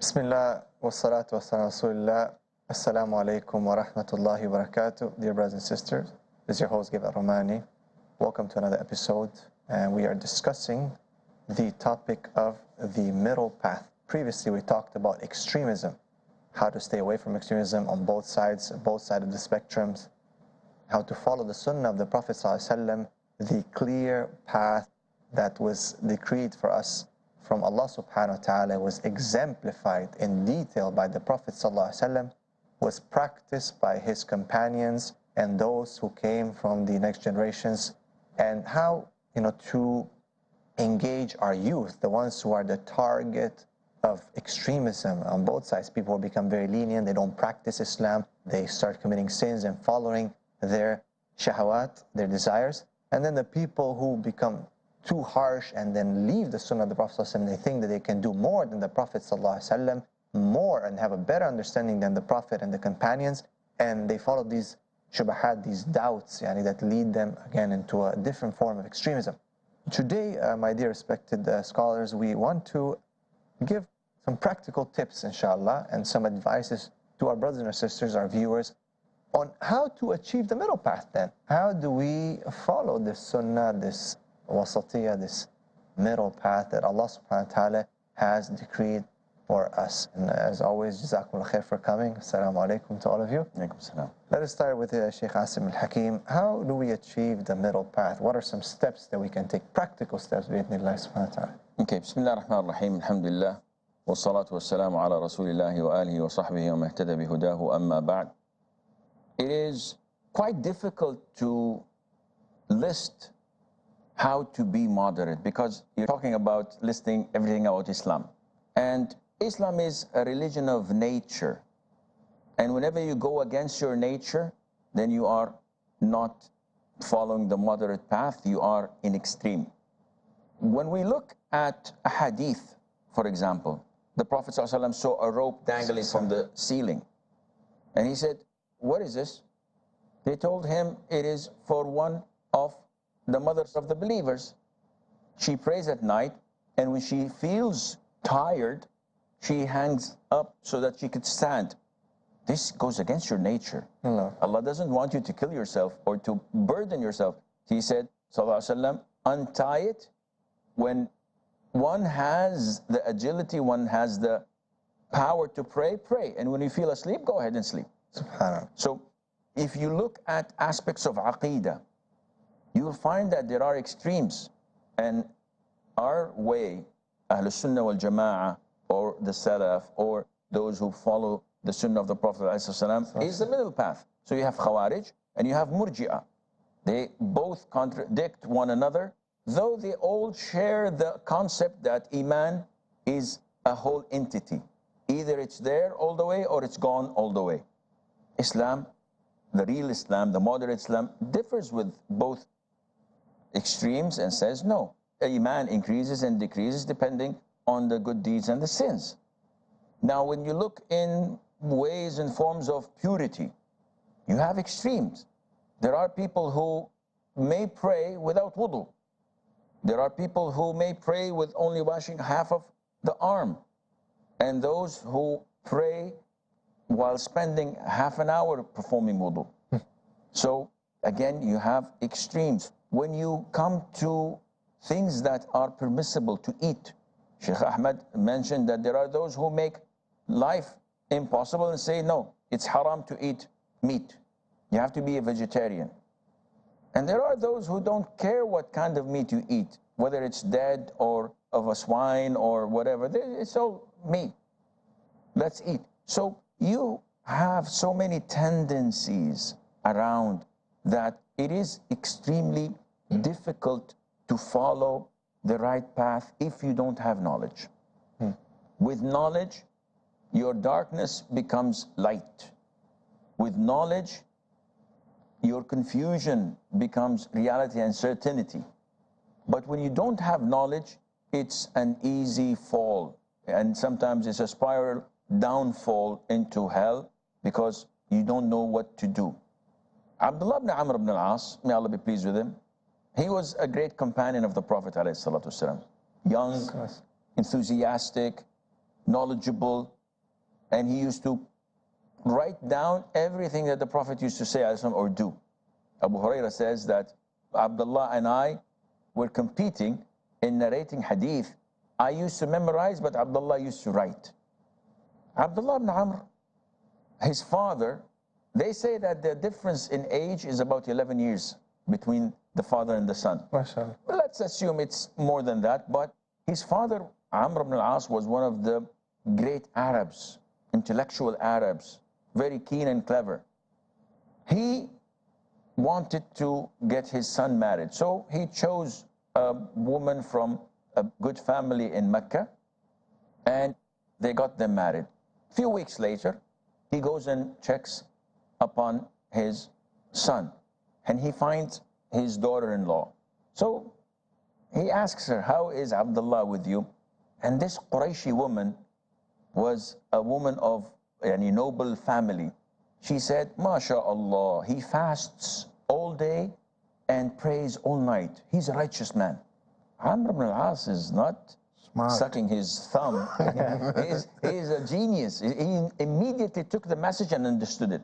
Bismillah wa salatu wa salam Rasulullah. Assalamu alaikum wa rahmatullahi wa barakatuh. Dear brothers and sisters, this is your host, Giva Romani. Welcome to another episode, and we are discussing the topic of the middle path. Previously, we talked about extremism, how to stay away from extremism on both sides of the spectrums, how to follow the sunnah of the Prophet ﷺ, the clear path that was decreed for us from Allah subhanahu wa ta'ala, was exemplified in detail by the Prophet ﷺ, was practiced by his companions and those who came from the next generations, and how to engage our youth, the ones who are the target of extremism on both sides. People become very lenient, they don't practice Islam, they start committing sins and following their shahawat, their desires. And then the people who become too harsh and then leave the sunnah of the Prophet ﷺ, they think that they can do more than the Prophet ﷺ, more and have a better understanding than the Prophet and the companions, and they follow these shubahat, these doubts that lead them again into a different form of extremism. Today, my dear respected scholars, we want to give some practical tips, inshallah, and some advices to our brothers and our sisters, our viewers, on how to achieve the middle path then. How do we follow this sunnah, this wasatiyah, this middle path that Allah subhanahu wa ta'ala has decreed for us? And as always, jazakumullah khair for coming. Assalamu alaikum to all of you. Alaikum salam. Let us start with Shaykh Assim Al Hakeem. How do we achieve the middle path? What are some steps that we can take, practical steps, bi'idhnillah subhanahu wa ta'ala? Okay, Bismillah ar-Rahman ar-Rahim, alhamdulillah, wa salatu wa salamu ala rasulillahi wa alihi wa sahbihi wa mahtada bihudahu, amma ba'd. It is quite difficult to list how to be moderate, because you're talking about listing everything about Islam. And Islam is a religion of nature. And whenever you go against your nature, then you are not following the moderate path, you are in extreme. When we look at a hadith, for example, the Prophet ﷺ saw a rope dangling from the ceiling. And he said, "What is this?" They told him, "It is for one of the mothers of the believers. She prays at night, and when she feels tired, she hangs up so that she could stand." This goes against your nature. Allah doesn't want you to kill yourself or to burden yourself. He said, sallallahu alaihi wasallam, untie it. When one has the agility, one has the power to pray, pray. And when you feel asleep, go ahead and sleep. SubhanAllah. So if you look at aspects of aqeedah, you will find that there are extremes. And our way, Ahlul Sunnah wal Jama'ah, or the Salaf, or those who follow the Sunnah of the Prophet ﷺ, is the middle path. So you have Khawarij and you have Murji'ah. They both contradict one another, though they all share the concept that Iman is a whole entity. Either it's there all the way or it's gone all the way. Islam, the real Islam, the moderate Islam, differs with both extremes and says no. Iman increases and decreases depending on the good deeds and the sins. Now, when you look in ways and forms of purity, you have extremes. There are people who may pray without wudu. There are people who may pray with only washing half of the arm. And those who pray while spending half an hour performing wudu. So, again, you have extremes. When you come to things that are permissible to eat, Sheikh Ahmed mentioned that there are those who make life impossible and say, no, it's haram to eat meat. You have to be a vegetarian. And there are those who don't care what kind of meat you eat, whether it's dead or of a swine or whatever. It's all meat. Let's eat. So you have so many tendencies around that it is extremely difficult to follow the right path if you don't have knowledge. With knowledge, your darkness becomes light. With knowledge, your confusion becomes reality and certainty. But when you don't have knowledge, it's an easy fall. And sometimes it's a spiral downfall into hell because you don't know what to do. Abdullah ibn Amr ibn al-As, may Allah be pleased with him, he was a great companion of the Prophet ﷺ. Young, enthusiastic, knowledgeable, And he used to write down everything that the Prophet used to say or do. Abu Hurairah says that Abdullah and I were competing in narrating hadith. I used to memorize, but Abdullah used to write. Abdullah ibn Amr, his father, they say that the difference in age is about 11 years between the father and the son. MashaAllah. Well, let's assume it's more than that, but his father, Amr ibn al-As, was one of the great Arabs, intellectual Arabs, very keen and clever. He wanted to get his son married, so he chose a woman from a good family in Mecca, and they got them married. A few weeks later, he goes and checks upon his son, and he finds his daughter-in-law. So he asks her, "How is Abdullah with you?" And this Qurayshi woman was a woman of a noble family. She said, "MashaAllah, he fasts all day and prays all night. He's a righteous man." Amr ibn al-As is not Smart. sucking his thumb. He is a genius. He immediately took the message and understood it.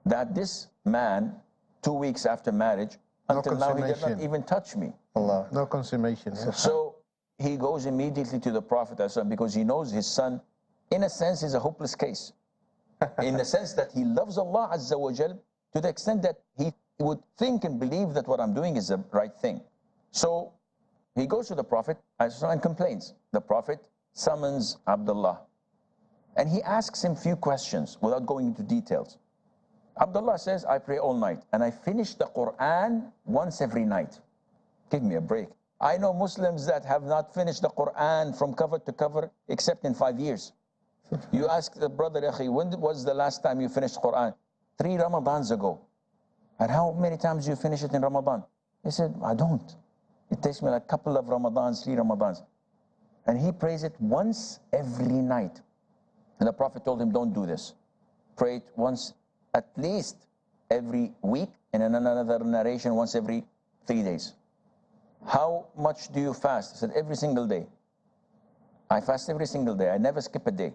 That this man, 2 weeks after marriage, until now he did not even touch me. Allah. No consummation. Yeah. So he goes immediately to the Prophet because he knows his son, in a sense, is a hopeless case. In the sense that he loves Allah Azza wa Jal to the extent that he would think and believe that what I'm doing is the right thing. So he goes to the Prophet and complains. The Prophet summons Abdullah and he asks him few questions without going into details. Abdullah says, "I pray all night and I finish the Quran once every night." Give me a break. I know Muslims that have not finished the Quran from cover to cover except in 5 years. You ask the brother, "Akhi, when was the last time you finished Quran?" 3 Ramadans ago. "And how many times do you finish it in Ramadan?" He said, "I don't. It takes me like a couple of Ramadans, 3 Ramadans." And he prays it once every night. And the Prophet told him, "Don't do this. Pray it once at least every week, and in another narration, once every 3 days." "How much do you fast?" He said, "Every single day. I fast every single day. I never skip a day."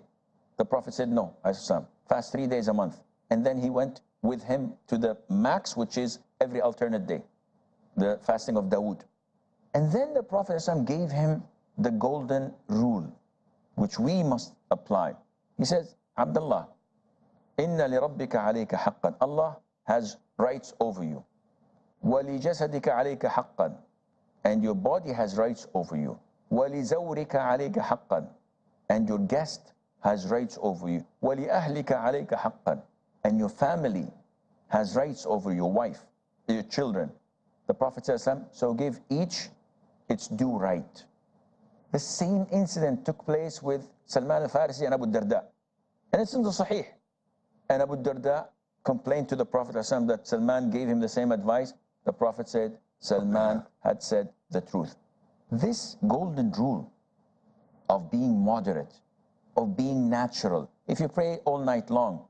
The Prophet said, "No, I fast 3 days a month." And then he went with him to the max, which is every alternate day, the fasting of Dawood. And then the Prophet gave him the golden rule, which we must apply. He says, "Abdullah, inna li rabbika alayka haqqan." Allah has rights over you. "Wa li jasadika alayka haqqan." And your body has rights over you. "Wa li zawrika alayka haqqan." And your guest has rights over you. "Wa li ahlika alayka haqqan." And your family has rights over your wife, your children. The Prophet says, "So give each its due right." The same incident took place with Salman al-Farisi and Abu Darda. And it's in the Sahih. And Abu Darda complained to the Prophet ﷺ that Salman gave him the same advice. The Prophet said, Salman had said the truth. This golden rule of being moderate, of being natural. If you pray all night long,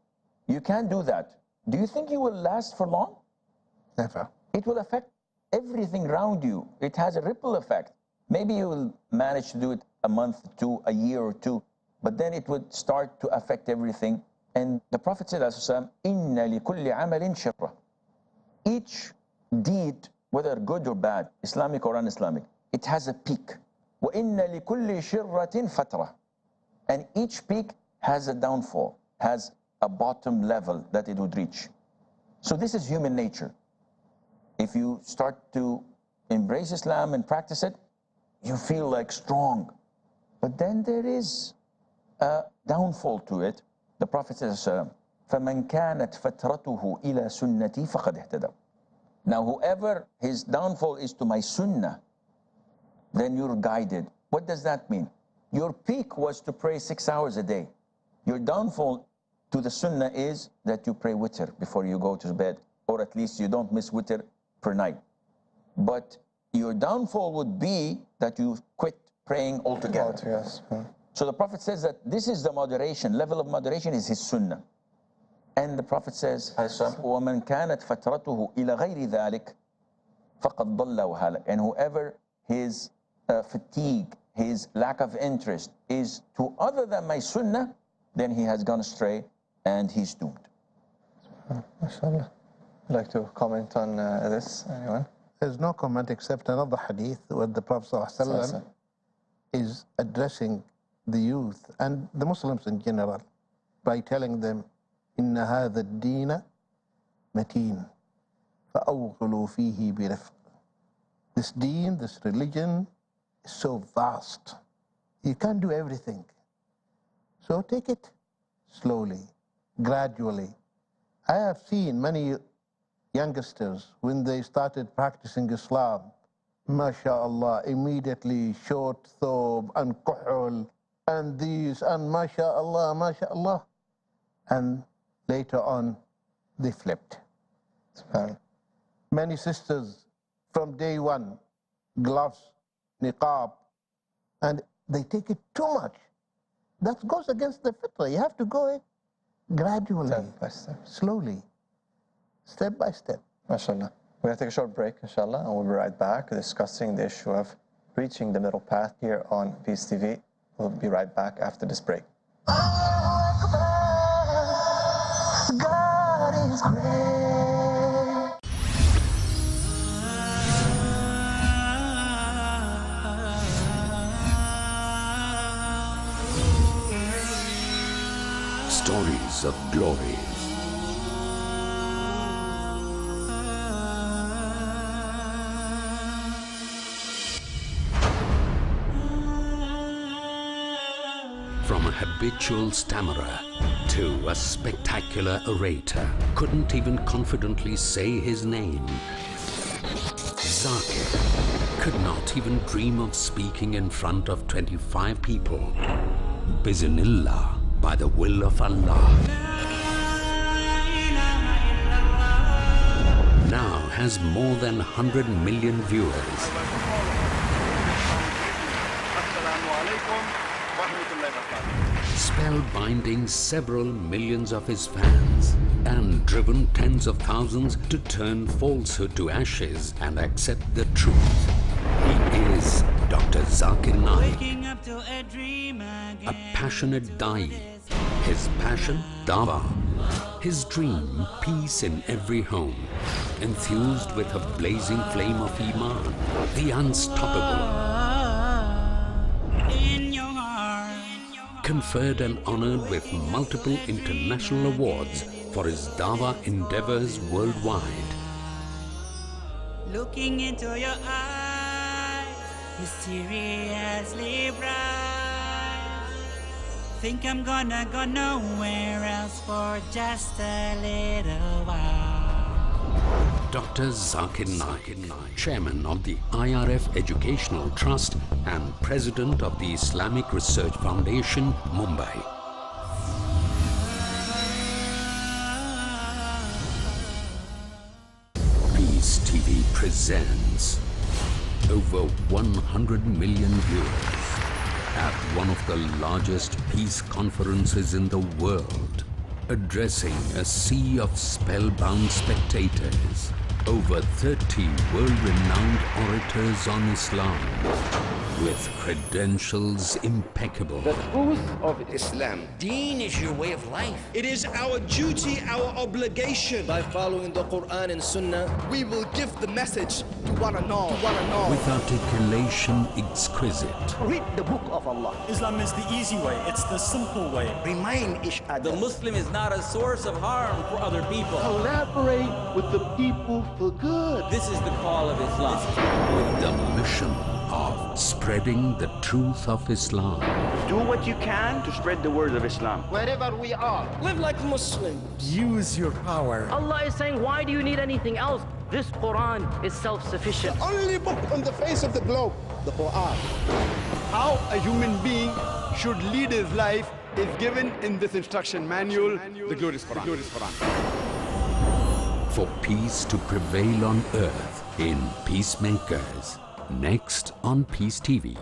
you can't do that. Do you think you will last for long? Never. It will affect everything around you. It has a ripple effect. Maybe you will manage to do it a month, two, a year or two, but then it would start to affect everything. And the Prophet said, "Inna li kulli amalin shirra." Each deed, whether good or bad, Islamic or un-Islamic, it has a peak. Wa inna li kulli shirratin fatra. And each peak has a downfall, has a bottom level that it would reach. So this is human nature. If you start to embrace Islam and practice it, you feel like strong. But then there is a downfall to it. The Prophet says, فَمَنْ كَانَتْ فَتْرَتُهُ إِلَى سُنَّتِي فَقَدْ اهْتَدَوْا. Now whoever his downfall is to my sunnah, then you're guided. What does that mean? Your peak was to pray 6 hours a day. Your downfall to the sunnah is that you pray witr before you go to bed, or at least you don't miss witr per night. But your downfall would be that you quit praying altogether. Yes. So the Prophet says that this is the moderation, level of moderation is his sunnah. And the Prophet says, وَمَنْ كَانَتْ فَتْرَتُهُ إِلَى غَيْرِ ذَلِكَ فَقَدْ ضَلَّ وَهَلَكَ. And whoever his fatigue, his lack of interest is to other than my sunnah, then he has gone astray and he's doomed. MashaAllah. Would like to comment on this, anyone? There's no comment except another hadith where the Prophet ﷺ is addressing the youth and the Muslims in general by telling them, إِنَّ هَذَا الدِّينَ مَتِينٌ فَأَوْغِلُوا فِيهِ بِرِفْقٍ. This deen, this religion is so vast. You can't do everything. So take it slowly, gradually. I have seen many youngsters, when they started practicing Islam, MashaAllah, immediately short thobe and kuhul and these and MashaAllah, MashaAllah. And later on, they flipped. Many sisters from day one, gloves, niqab, and they take it too much. That goes against the fitrah. You have to go it gradually, Step by step. slowly, step by step. MashaAllah. We're going to take a short break, inshallah, and we'll be right back discussing the issue of reaching the middle path here on Peace TV. We'll be right back after this break. God is great. Stories of glories. From a habitual stammerer to a spectacular orator, couldn't even confidently say his name. Zakir could not even dream of speaking in front of 25 people. Biznillah, by the will of Allah. Now has more than 100 million viewers. Spellbinding several millions of his fans and driven tens of thousands to turn falsehood to ashes and accept the truth. He is Dr. Zakir Naik, a passionate da'i. His passion, dawah. His dream, peace in every home. Enthused with a blazing flame of Iman, the unstoppable. Conferred and honored with multiple international awards for his dawah endeavors worldwide. Looking into your eyes, mysteriously bright. Think I'm gonna go nowhere else for just a little while. Dr. Zakir Naik, Chairman of the IRF Educational Trust and President of the Islamic Research Foundation, Mumbai. Peace TV presents over 100 million viewers at one of the largest peace conferences in the world, addressing a sea of spellbound spectators. Over 30 world-renowned orators on Islam with credentials impeccable. The truth of Islam. Deen is your way of life. It is our duty, our obligation. By following the Quran and Sunnah, we will give the message to one and all. With articulation exquisite. Read the book of Allah. Islam is the easy way. It's the simple way. Remind each other. The Muslim is not a source of harm for other people. Collaborate with the people for good. This is the call of Islam. With the mission of spreading the truth of Islam. Do what you can to spread the word of Islam. Wherever we are, live like Muslims. Use your power. Allah is saying, why do you need anything else? This Quran is self-sufficient. The only book on the face of the globe, the Quran. How a human being should lead his life is given in this instruction manual, the glorious Quran. For peace to prevail on earth in Peacemakers. Next on Peace TV.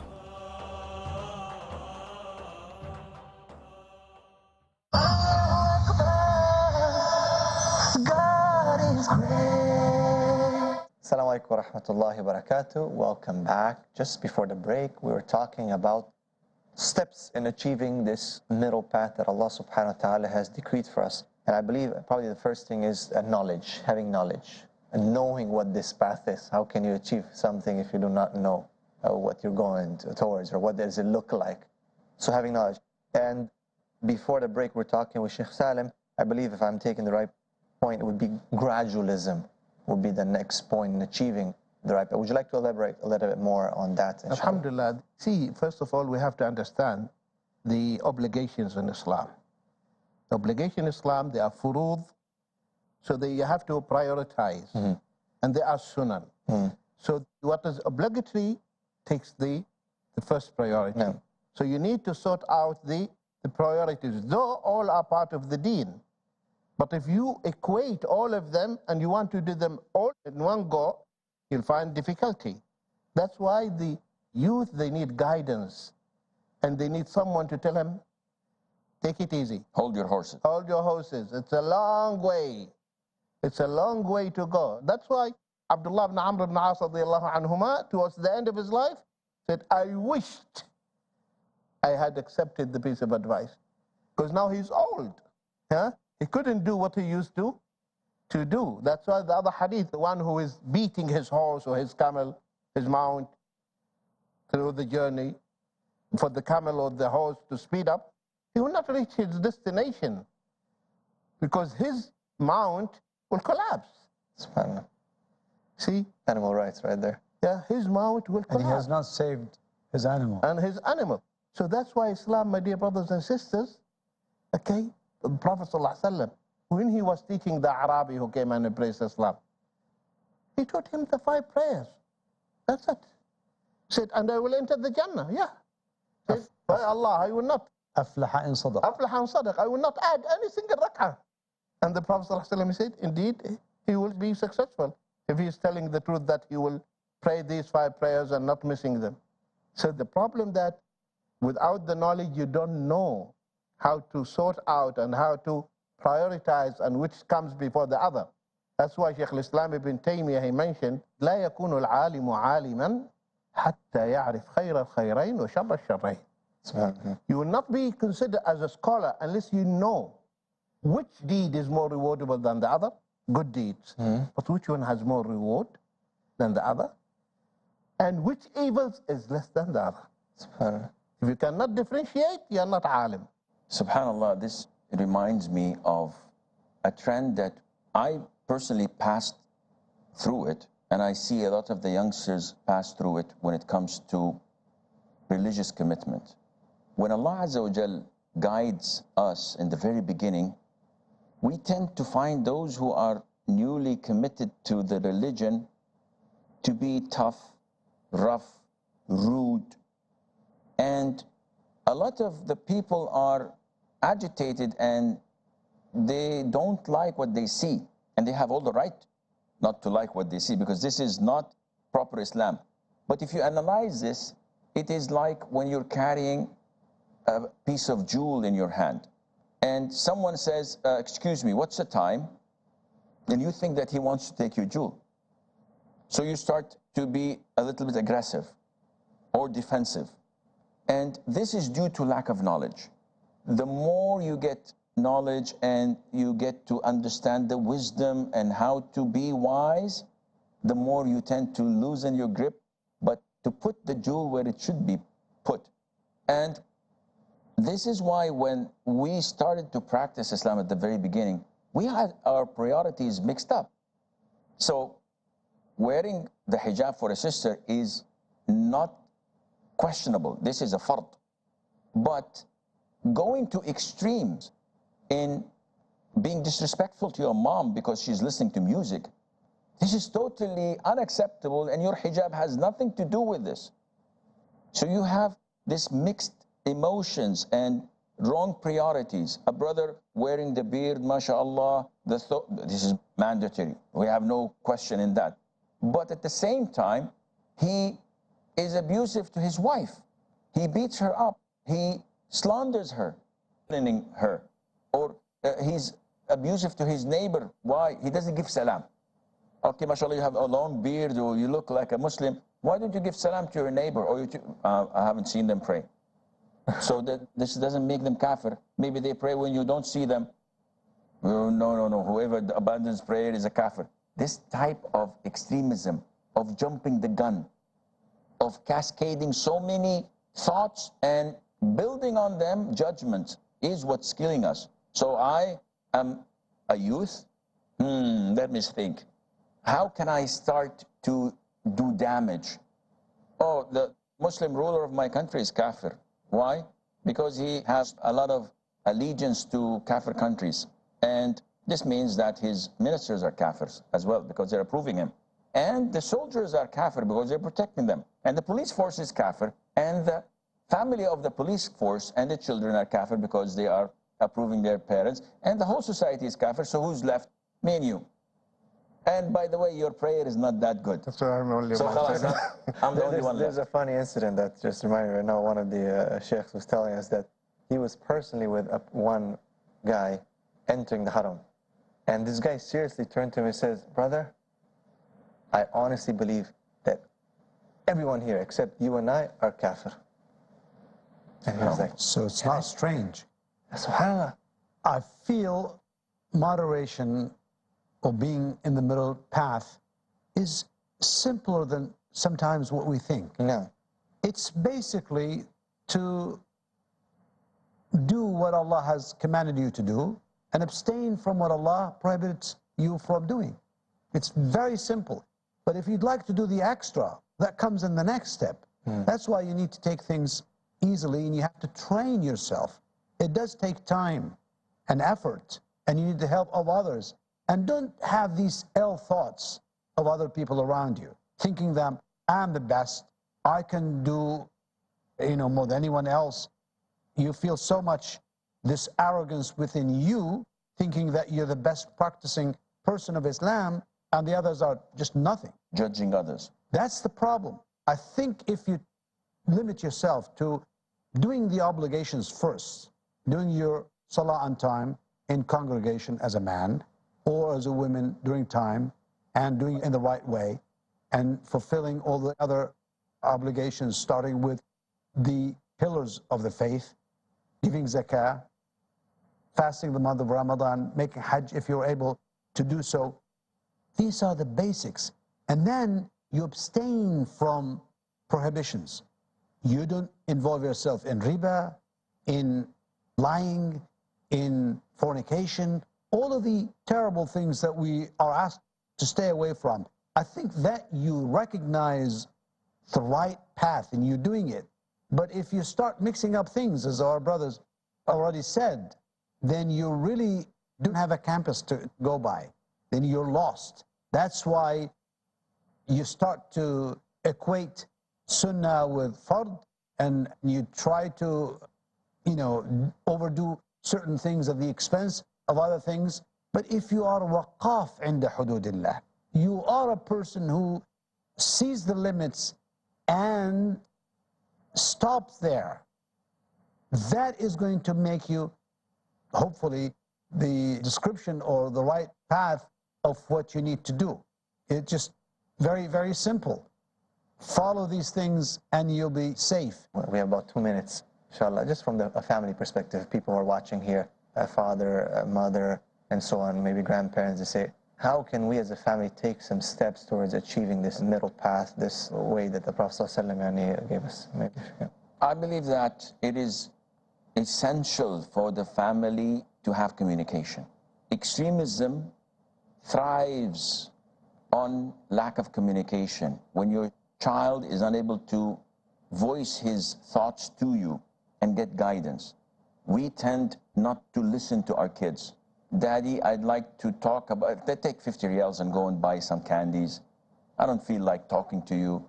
Assalamu alaikum wa rahmatullahi wa barakatuh. Welcome back. Just before the break, we were talking about steps in achieving this middle path that Allah subhanahu wa ta'ala has decreed for us. And I believe probably the first thing is knowledge, having knowledge, and knowing what this path is. How can you achieve something if you do not know what you're going towards, or what does it look like? So having knowledge. And before the break, we're talking with Sheikh Salem. I believe, if I'm taking the right point, it would be gradualism would be the next point in achieving the right path. Would you like to elaborate a little bit more on that? Inshallah? Alhamdulillah. See, first of all, we have to understand the obligations in Islam. The obligation in Islam, they are furud, so that you have to prioritize, and they are sunan. So what is obligatory takes the first priority. So you need to sort out the priorities, though all are part of the deen. But if you equate all of them and you want to do them all in one go, you'll find difficulty. That's why the youth, they need guidance, and they need someone to tell them, take it easy. Hold your horses. Hold your horses. It's a long way. It's a long way to go. That's why Abdullah ibn Amr ibn As radiallahu anhuma, towards the end of his life, said, I wished I had accepted the piece of advice. Because now he's old. He couldn't do what he used to do. That's why the other hadith, the one who is beating his horse or his camel, his mount, through the journey, for the camel or the horse to speed up, he will not reach his destination, because his mount will collapse. SubhanAllah. See? Animal rights right there. Yeah, his mount will collapse. And he has not saved his animal. And his animal. So that's why Islam, my dear brothers and sisters, okay, the Prophet ﷺ, when he was teaching the Arabi who came and embraced Islam, he taught him the 5 prayers. That's it. Said, and I will enter the Jannah. Yeah. Said, by Allah, I will not. أفلح إن صدق. أفلح إن صدق. I will not add any single rak'ah. And the Prophet ﷺ said, indeed, he will be successful if he is telling the truth, that he will pray these 5 prayers and not missing them. So the problem that without the knowledge, you don't know how to sort out and how to prioritize and which comes before the other. That's why Shaykh al-Islam ibn Taymiyyah, he mentioned, لا يكون العالم عالما حتى يعرف خير الخيرين وشر الشرين. You will not be considered as a scholar unless you know which deed is more rewardable than the other, good deeds, but which one has more reward than the other, and which evils is less than the other. If you cannot differentiate, you are not alim. SubhanAllah, this reminds me of a trend that I personally passed through it, and I see a lot of the youngsters pass through it when it comes to religious commitment. When Allah Azza wa Jal guides us in the very beginning, we tend to find those who are newly committed to the religion to be tough, rough, rude, and a lot of the people are agitated and they don't like what they see, and they have all the right not to like what they see, because this is not proper Islam. But if you analyze this, it is like when you're carrying a piece of jewel in your hand and someone says, excuse me, what's the time? And you think that he wants to take your jewel. So you start to be a little bit aggressive or defensive. And this is due to lack of knowledge. The more you get knowledge and you get to understand the wisdom and how to be wise, the more you tend to loosen your grip, but to put the jewel where it should be put. And this is why when we started to practice Islam at the very beginning, we had our priorities mixed up. So wearing the hijab for a sister is not questionable. This is a fard. But going to extremes in being disrespectful to your mom because she's listening to music, this is totally unacceptable, and your hijab has nothing to do with this. So you have this mixed emotions and wrong priorities. A brother wearing the beard, mashallah, this is mandatory. We have no question in that. But at the same time, he is abusive to his wife. He beats her up. He slanders her, threatening her. Or he's abusive to his neighbor. Why? He doesn't give salam. Okay, mashallah, you have a long beard or you look like a Muslim. Why don't you give salam to your neighbor? Or I haven't seen them pray. So that this doesn't make them kafir. Maybe they pray when you don't see them. Oh, no. Whoever abandons prayer is a kafir. This type of extremism, of jumping the gun, of cascading so many thoughts and building on them judgments is what's killing us. So I am a youth. Let me think. How can I start to do damage? Oh, the Muslim ruler of my country is kafir. Why? Because he has a lot of allegiance to kafir countries. And this means that his ministers are kafirs as well, because they're approving him. And the soldiers are kafir because they're protecting them. And the police force is kafir. And the family of the police force and the children are kafir because they are approving their parents. And the whole society is kafir. So who's left? Me and you. And by the way, your prayer is not that good. So I'm only So one. I'm the only one left. There's a funny incident that just reminded me right now. One of the sheikhs was telling us that he was personally with one guy entering the haram. And this guy seriously turned to him and says, brother, I honestly believe that everyone here except you and I are kafir. And he was like, So it's not strange. SubhanAllah. I feel moderation or being in the middle path is simpler than sometimes what we think. No. It's basically to do what Allah has commanded you to do and abstain from what Allah prohibits you from doing. It's very simple. But if you'd like to do the extra, that comes in the next step. That's why you need to take things easily and you have to train yourself. It does take time and effort, and you need the help of others. And don't have these ill thoughts of other people around you, thinking that I'm the best, I can do, more than anyone else. You feel so much this arrogance within you, thinking that you're the best practicing person of Islam, and the others are just nothing. Judging others. That's the problem. I think if you limit yourself to doing the obligations first, doing your salah on time in congregation as a man, or as a woman during time, and doing it in the right way, and fulfilling all the other obligations, starting with the pillars of the faith, giving zakah, fasting the month of Ramadan, making hajj if you're able to do so. These are the basics. And then you abstain from prohibitions. You don't involve yourself in riba, in lying, in fornication, all of the terrible things that we are asked to stay away from. I think that you recognize the right path and you're doing it. But if you start mixing up things, as our brothers already said, then you really don't have a campus to go by. Then you're lost. That's why you start to equate sunnah with fard, and you try to, overdo certain things at the expense of other things. But if you are waqaf inda hududillah, you are a person who sees the limits and stops there. That is going to make you, hopefully, the description or the right path of what you need to do. It's just very, very simple. Follow these things and you'll be safe. We have about 2 minutes, inshallah. Just from a family perspective, people are watching here, a father, a mother, and so on, maybe grandparents, they say, how can we as a family take some steps towards achieving this middle path, this way that the Prophet ﷺ gave us? Maybe. I believe that it is essential for the family to have communication. Extremism thrives on lack of communication. When your child is unable to voice his thoughts to you and get guidance, we tend not to listen to our kids. Daddy, I'd like to talk about, they take 50 riyals and go and buy some candies. I don't feel like talking to you.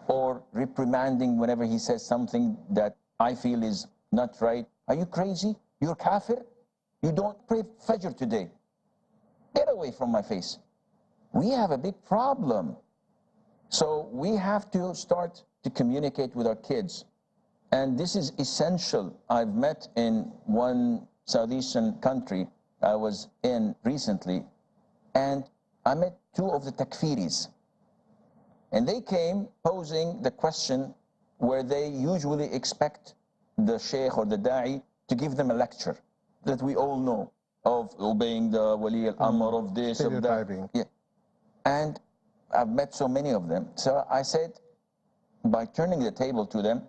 Or reprimanding whenever he says something that I feel is not right. Are you crazy? You're kafir? You don't pray Fajr today. Get away from my face. We have a big problem. So we have to start to communicate with our kids. And this is essential. I've met in one Southeastern country I was in recently, and I met 2 of the takfiris. And they came posing the question where they usually expect the sheikh or the da'i to give them a lecture that we all know of obeying the wali al-amr of this, of that. Yeah. And I've met so many of them. So I said, by turning the table to them,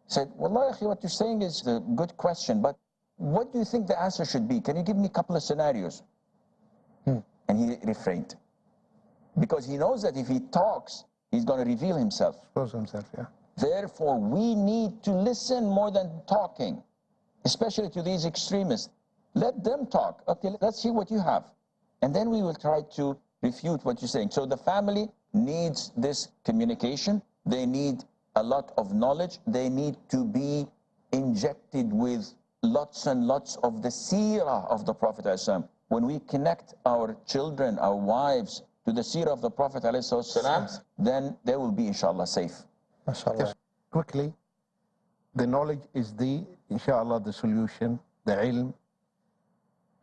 said, Wallahi, akhi, what you're saying is a good question, but what do you think the answer should be? Can you give me a couple of scenarios? And he refrained. Because he knows that if he talks, he's going to reveal himself. Expose himself, yeah. Therefore, we need to listen more than talking, especially to these extremists. Let them talk. Okay, let's see what you have. And then we will try to refute what you're saying. So the family needs this communication. They need a lot of knowledge. They need to be injected with lots and lots of the seerah of the Prophet ﷺ. When we connect our children, our wives, to the seerah of the Prophet ﷺ, then they will be, inshallah, safe. Just quickly, the knowledge is inshallah, the solution, the ilm,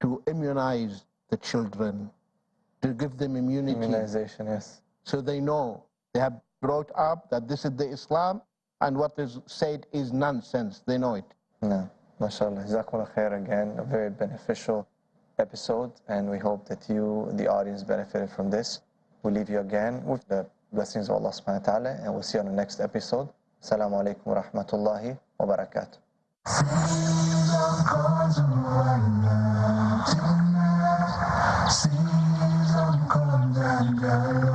to immunize the children, to give them immunity. Immunization, yes. So they know, they have brought up that this is the Islam, and what is said is nonsense. They know it. No, mashallah. Jazakumullah khair again. A very beneficial episode, and we hope that you, the audience, benefited from this. We'll leave you again with the blessings of Allah subhanahu wa ta'ala, and we'll see you on the next episode. Assalamu alaikum wa rahmatullahi wa barakatuh. Seas of gold and